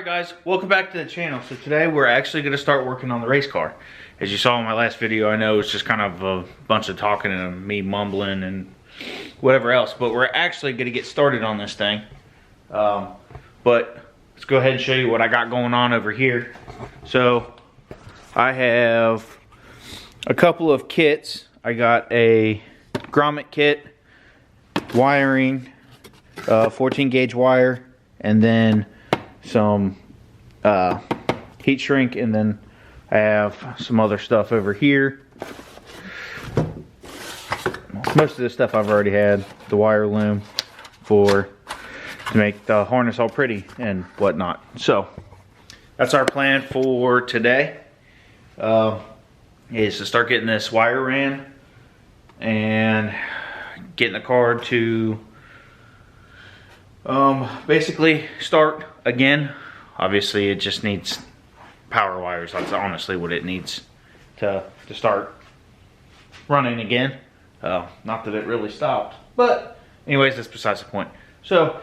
Alright guys, welcome back to the channel. So today we're actually going to start working on the race car. As you saw in my last video, I know it's just kind of a bunch of talking and me mumbling and whatever else, but we're actually going to get started on this thing. But let's go ahead and show you what I got going on over here. So I have a couple of kits. I got a grommet kit, wiring, 14 gauge wire, and then some heat shrink, and then I have some other stuff over here. Most of this stuff I've already had, the wire loom to make the harness all pretty and whatnot. So that's our plan for today, is to start getting this wire ran and getting the car to basically start again. Obviously it just needs power wires. That's honestly what it needs to start running again. Not that it really stopped, but anyways, that's besides the point. So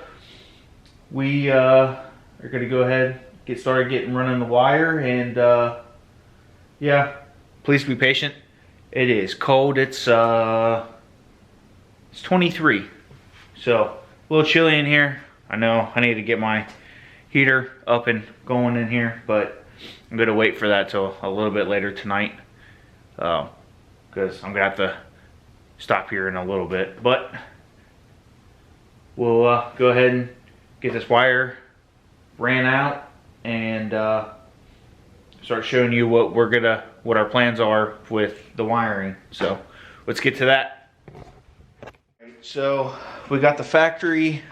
we are gonna go ahead, get started getting running the wire, and yeah, please be patient. It is cold. It's 23, so a little chilly in here. I know I need to get my heater up and going in here, but I'm gonna wait for that till a little bit later tonight, because I'm gonna have to stop here in a little bit. But we'll go ahead and get this wire ran out and start showing you what our plans are with the wiring. So let's get to that. So we got the factory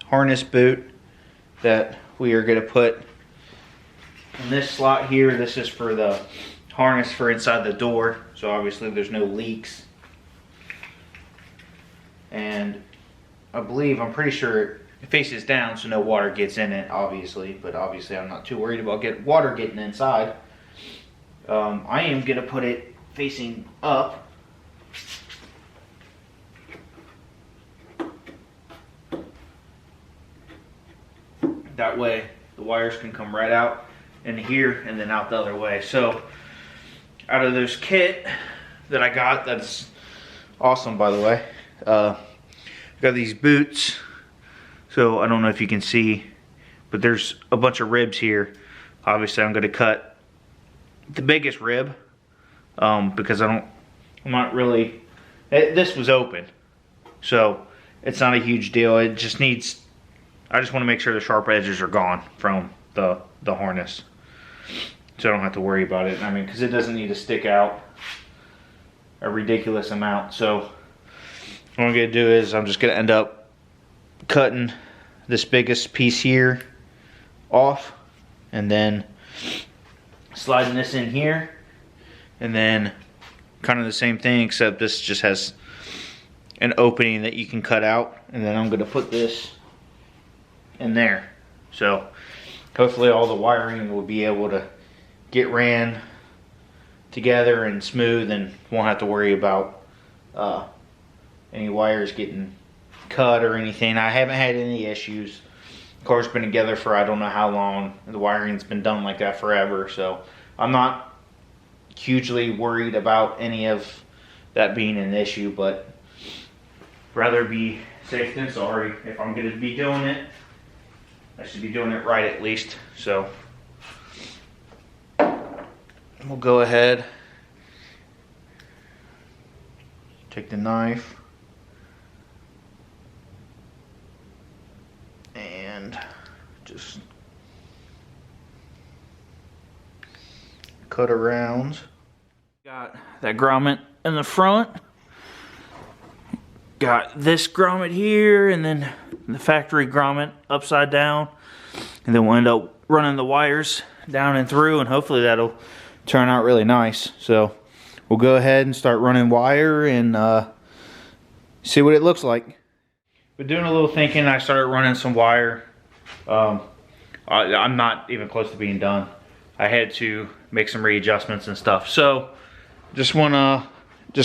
harness boot that we are going to put in this slot here. This is for the harness for inside the door, so obviously there's no leaks. And I'm pretty sure it faces down so no water gets in it, obviously, but obviously I'm not too worried about water getting inside. I am going to put it facing up. That way the wires can come right out in here and then out the other way. So out of those kit that I got, that's awesome, by the way, got these boots. So I don't know if you can see, but there's a bunch of ribs here. Obviously I'm going to cut the biggest rib, because this was open, so it's not a huge deal. It just needs, I just want to make sure the sharp edges are gone from the harness, so I don't have to worry about it. I mean, because it doesn't need to stick out a ridiculous amount. So what I'm going to do is I'm just going to end up cutting this biggest piece here off, and then sliding this in here, and then kind of the same thing, except this just has an opening that you can cut out, and then I'm going to put this in there. So hopefully all the wiring will be able to get ran together and smooth, and won't have to worry about any wires getting cut or anything. I haven't had any issues. The car's been together for I don't know how long. The wiring's been done like that forever, so I'm not hugely worried about any of that being an issue, but rather be safe than sorry. If I'm going to be doing it, I should be doing it right at least. So we'll go ahead, take the knife and just cut around. Got that grommet in the front, got this grommet here, and then the factory grommet upside down, and then we'll end up running the wires down and through, and hopefully that'll turn out really nice. So we'll go ahead and start running wire and see what it looks like. But doing a little thinking, I started running some wire. I'm not even close to being done. I had to make some readjustments and stuff. So just want to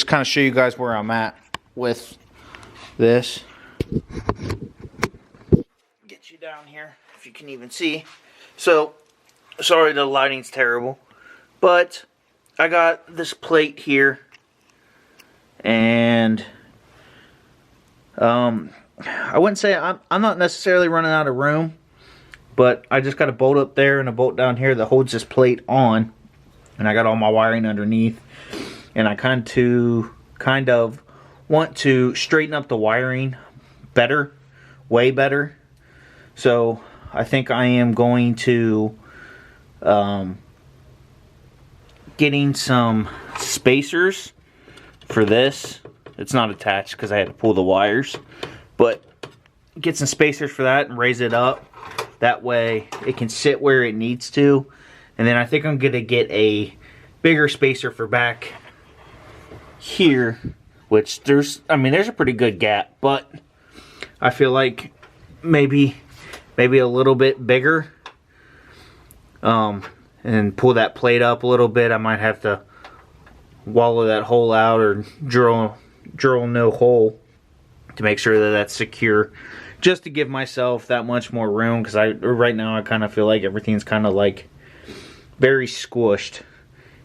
kind of show you guys where I'm at with this. Get you down here if you can even see. So, sorry the lighting's terrible, but I got this plate here, and I wouldn't say I'm not necessarily running out of room, but I just got a bolt up there and a bolt down here that holds this plate on, and I got all my wiring underneath, and I kind of want to straighten up the wiring better, way better. So I think I am going to getting some spacers for this. It's not attached because I had to pull the wires, but get some spacers for that and raise it up. That way it can sit where it needs to. And then I think I'm gonna get a bigger spacer for back here, which there's a pretty good gap, but I feel like maybe a little bit bigger, and pull that plate up a little bit. I might have to wallow that hole out or drill no hole to make sure that that's secure, just to give myself that much more room, because right now I kind of feel like everything's kind of like very squished,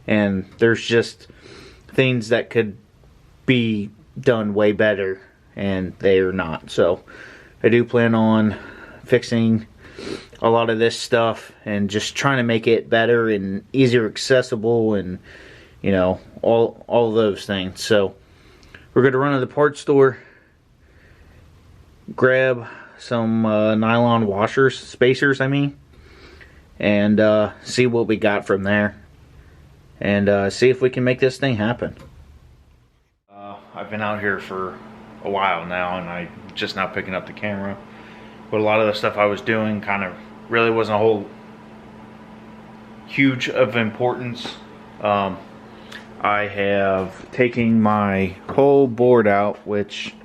and there's just things that could be done way better and they are not. So I do plan on fixing a lot of this stuff and just trying to make it better and easier accessible, and you know, all those things. So we're going to run to the parts store, grab some nylon washers, spacers I mean, and see what we got from there, and see if we can make this thing happen. I've been out here for a while now, and I'm just now picking up the camera, but a lot of the stuff I was doing kind of really wasn't a whole huge of importance. I have taken my whole board out, which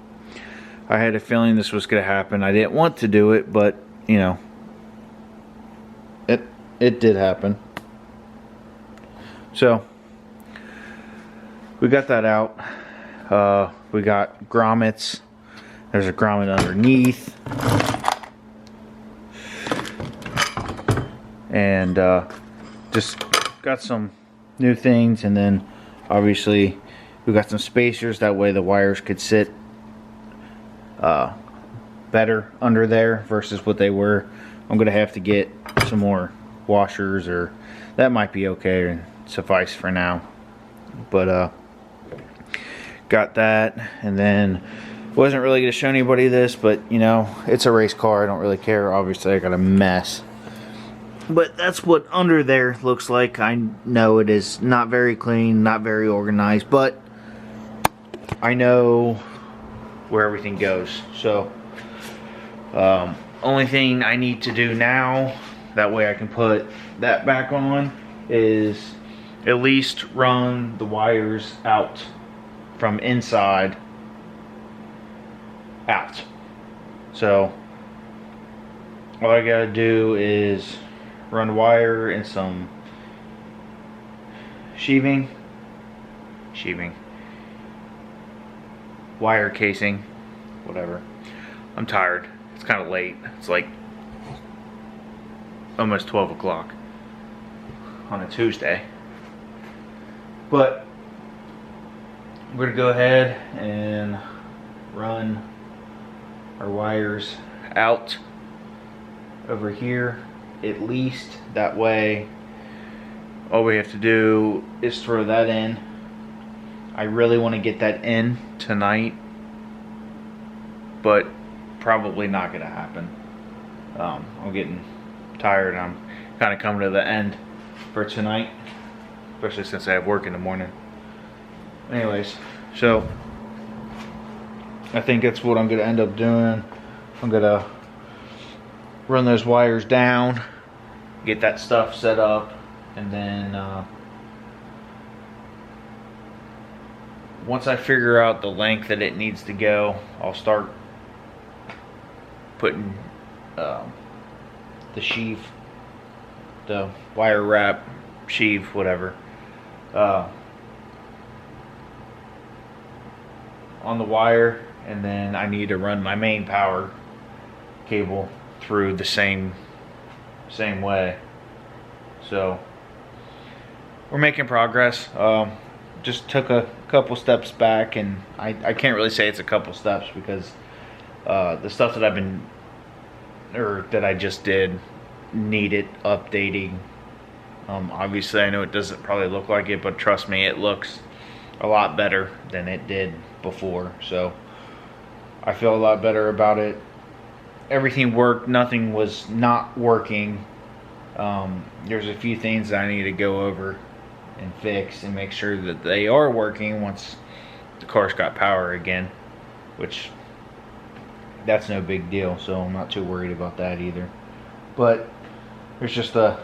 I had a feeling this was going to happen. I didn't want to do it, but you know, it did happen. So we got that out. We got grommets. There's a grommet underneath, and just got some new things, and then obviously we got some spacers, that way the wires could sit better under there versus what they were. I'm gonna have to get some more washers, or that might be okay and suffice for now, but got that. And then wasn't really gonna show anybody this, but you know, it's a race car, I don't really care. Obviously I got a mess, but that's what under there looks like. I know it is not very clean, not very organized, but I know where everything goes. So only thing I need to do now, that way I can put that back on, is at least run the wires out from inside out. So all I gotta do is run wire in some sheathing, wire casing, whatever. I'm tired. It's kind of late. It's like almost 12 o'clock on a Tuesday. But we're gonna go ahead and run our wires out over here, at least. That way all we have to do is throw that in. I really want to get that in tonight, but probably not gonna happen. I'm getting tired. I'm kind of coming to the end for tonight, especially since I have work in the morning. Anyways, so I think that's what I'm gonna end up doing. I'm gonna run those wires down, get that stuff set up, and then once I figure out the length that it needs to go, I'll start putting the sheath, the wire wrap sheath, whatever, on the wire, and then I need to run my main power cable through the same same way. So we're making progress. Just took a couple steps back, and I can't really say it's a couple steps because the stuff that that I just did needed updating. Obviously I know it doesn't probably look like it, but trust me, it looks a lot better than it did before. So I feel a lot better about it. Everything worked, nothing was not working. There's a few things that I need to go over and fix and make sure that they are working once the car's got power again, which that's no big deal, so I'm not too worried about that either. But there's just a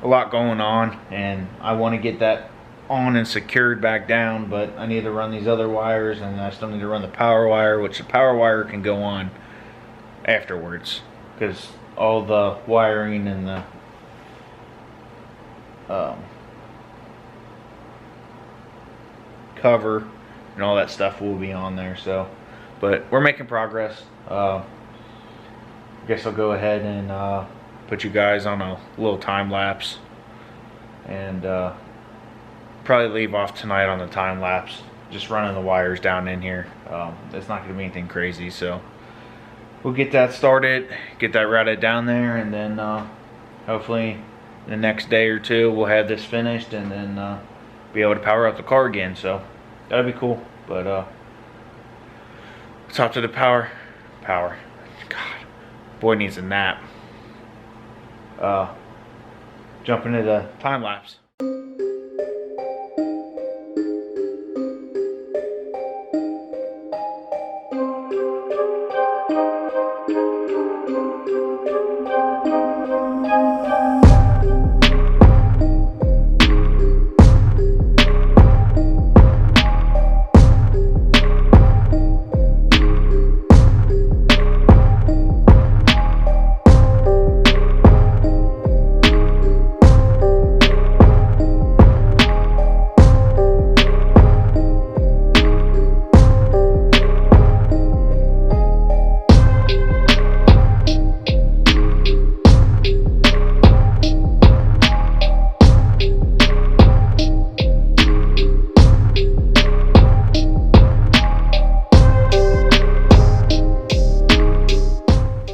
lot going on, and I want to get that on and secured back down, but I need to run these other wires, and I still need to run the power wire, which the power wire can go on afterwards because all the wiring and the cover and all that stuff will be on there. So, but we're making progress. I guess I'll go ahead and put you guys on a little time lapse, and probably leave off tonight on the time lapse, just running the wires down in here. It's not going to be anything crazy, so we'll get that started, get that routed down there, and then hopefully the next day or two we'll have this finished, and then be able to power up the car again. So that'll be cool. But let's hop to the power. God, boy needs a nap. Jump into the time lapse.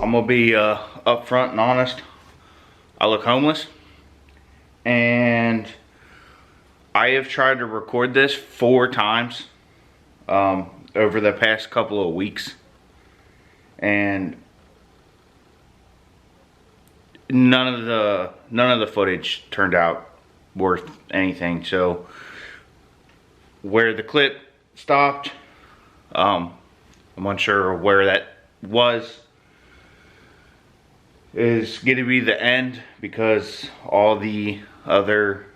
I'm gonna be upfront and honest. I look homeless, and I have tried to record this 4 times over the past couple of weeks, and none of the footage turned out worth anything. So where the clip stopped, I'm unsure where that was, is going to be the end, because all the other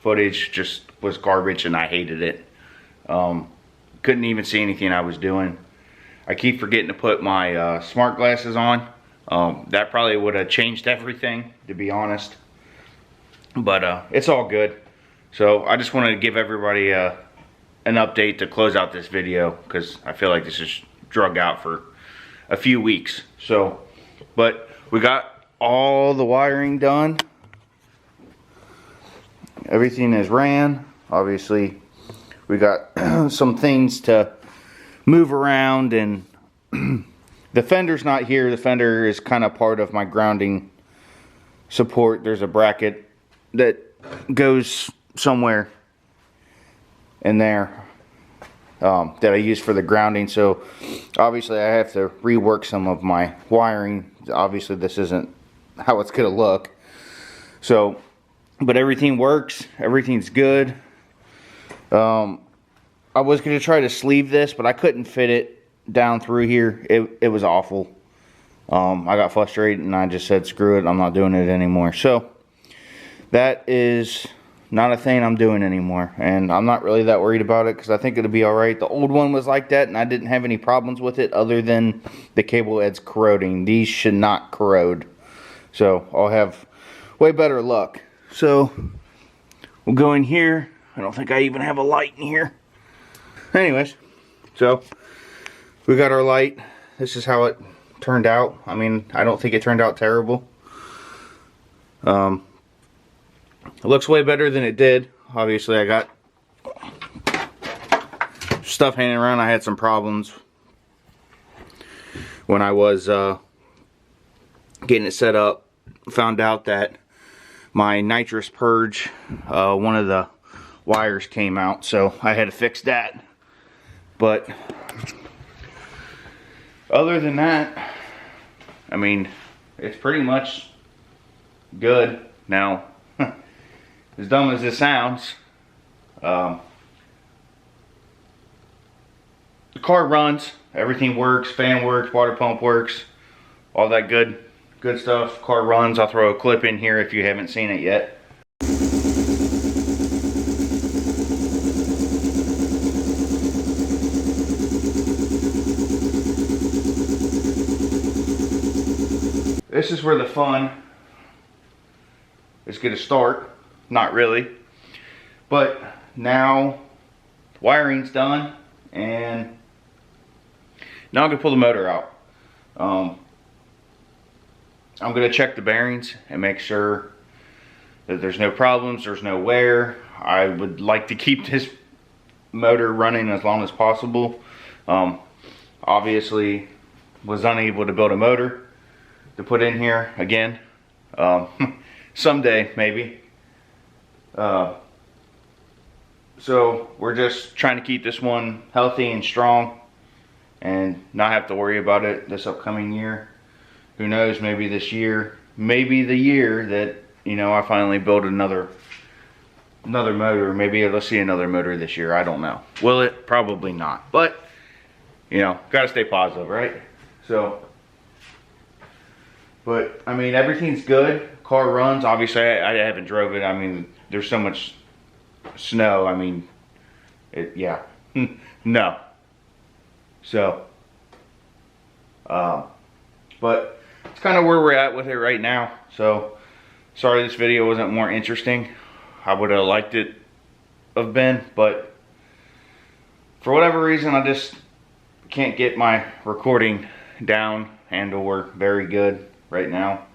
footage just was garbage and I hated it. Couldn't even see anything I was doing. I keep forgetting to put my smart glasses on. That probably would have changed everything, to be honest. But it's all good. So I just wanted to give everybody an update to close out this video, because I feel like this is drug out for a few weeks. So, but we got all the wiring done. Everything is ran. Obviously, we got some things to move around, and the fender's not here. The fender is kind of part of my grounding support. There's a bracket that goes somewhere in there that I use for the grounding. So obviously I have to rework some of my wiring. Obviously this isn't how it's gonna look. So, but everything works. Everything's good. I was gonna try to sleeve this, but I couldn't fit it down through here. It was awful. I got frustrated and I just said, screw it, I'm not doing it anymore. So that is not a thing I'm doing anymore, and I'm not really that worried about it because I think it'll be alright. The old one was like that and I didn't have any problems with it other than the cable heads corroding. These should not corrode, so I'll have way better luck. So we'll go in here. I don't think I even have a light in here. Anyways, so we got our light. This is how it turned out. I mean, I don't think it turned out terrible. It looks way better than it did. Obviously, I got stuff hanging around. I had some problems when I was getting it set up. Found out that my nitrous purge, one of the wires came out, so I had to fix that. But other than that, I mean, it's pretty much good. Now, as dumb as this sounds, the car runs, everything works, fan works, water pump works, all that good stuff. Car runs. I'll throw a clip in here if you haven't seen it yet. This is where the fun is going to start. Not really, but now wiring's done, and now I'm going to pull the motor out. I'm going to check the bearings and make sure that there's no problems, there's no wear. I would like to keep this motor running as long as possible. Obviously was unable to build a motor to put in here again. Someday maybe. So we're just trying to keep this one healthy and strong and not have to worry about it this upcoming year. Who knows, maybe this year, maybe the year that, you know, I finally build another motor. Maybe let's see another motor this year. I don't know. Will it? Probably not. But, you know, gotta stay positive, right? So, but I mean, everything's good. Car runs. Obviously, I haven't drove it. I mean, there's so much snow. I mean, yeah, no. So, but it's kind of where we're at with it right now. So, sorry this video wasn't more interesting. I would have liked it have been, but for whatever reason, I just can't get my recording down and or very good right now.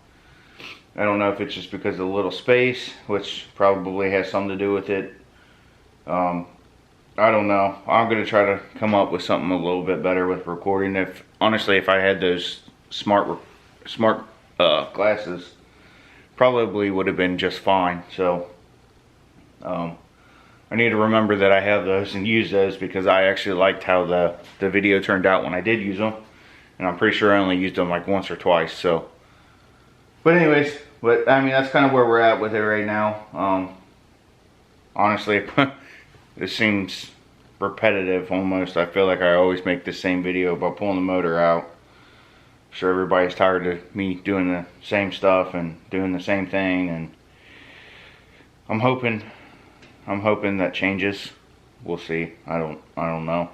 I don't know if it's just because of the little space, which probably has something to do with it. I don't know. I'm going to try to come up with something a little bit better with recording. Honestly, if I had those smart glasses, probably would have been just fine. So I need to remember that I have those and use those, because I actually liked how the video turned out when I did use them, and I'm pretty sure I only used them like once or twice. So, but anyways, I mean, that's kind of where we're at with it right now. Honestly, it seems repetitive almost. I feel like I always make the same video about pulling the motor out. I'm sure everybody's tired of me doing the same stuff and doing the same thing, and I'm hoping that changes. We'll see. I don't know.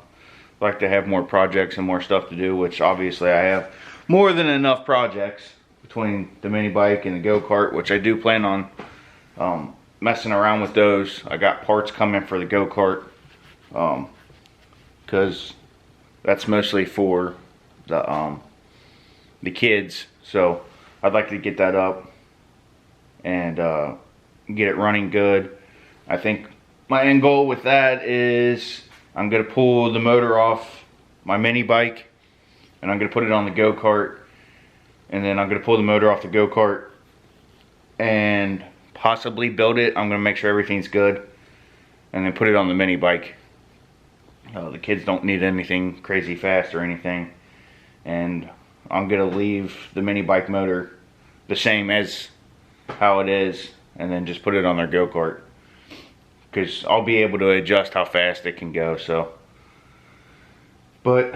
I'd like to have more projects and more stuff to do, which obviously I have more than enough projects between the mini bike and the go-kart, which I do plan on messing around with those. I got parts coming for the go-kart, because that's mostly for the kids. So I'd like to get that up and get it running good. I think my end goal with that is I'm going to pull the motor off my mini bike, and I'm going to put it on the go-kart, and then I'm going to pull the motor off the go-kart and possibly build it. I'm going to make sure everything's good, and then put it on the mini bike. The kids don't need anything crazy fast or anything, and I'm going to leave the mini bike motor the same as how it is, and then just put it on their go-kart, because I'll be able to adjust how fast it can go. So, but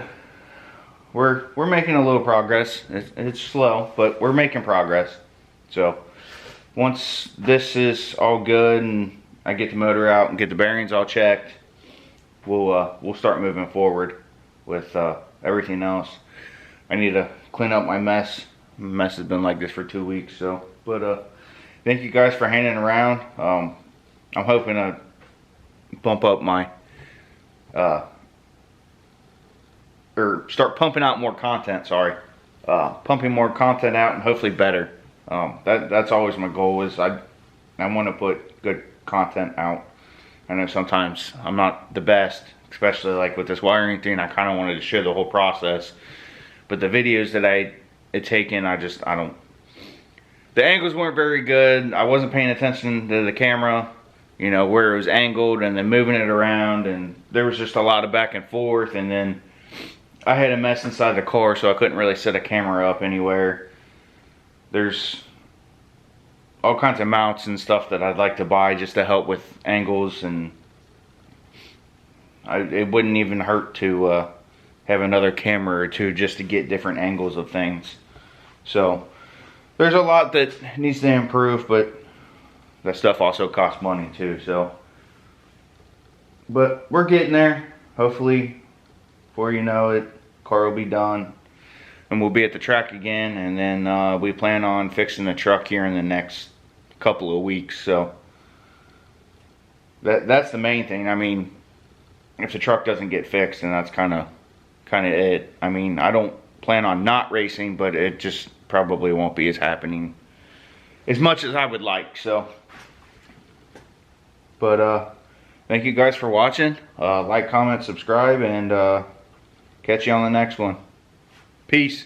we're making a little progress. It's slow, but we're making progress. So once this is all good and I get the motor out and get the bearings all checked, we'll start moving forward with everything else. I need to clean up my mess. My mess has been like this for 2 weeks. So, but thank you guys for hanging around. I'm hoping to bump up my or start pumping out more content, sorry. pumping more content out and hopefully better. That's always my goal. Is I want to put good content out. I know sometimes I'm not the best, especially like with this wiring thing. I kind of wanted to show the whole process, but the videos that I had taken, I don't. The angles weren't very good. I wasn't paying attention to the camera, you know, where it was angled and then moving it around, and there was just a lot of back and forth, and then I had a mess inside the car, so I couldn't really set a camera up anywhere. There's all kinds of mounts and stuff that I'd like to buy just to help with angles, and it wouldn't even hurt to have another camera or two just to get different angles of things. So there's a lot that needs to improve, but that stuff also costs money too. So, but we're getting there. Hopefully, before you know it, car will be done, and we'll be at the track again. And then we plan on fixing the truck here in the next couple of weeks. So that's the main thing. I mean, if the truck doesn't get fixed, then that's kind of it. I mean, I don't plan on not racing, but it just probably won't be happening as much as I would like. So, but thank you guys for watching. Like, comment, subscribe, and catch you on the next one. Peace.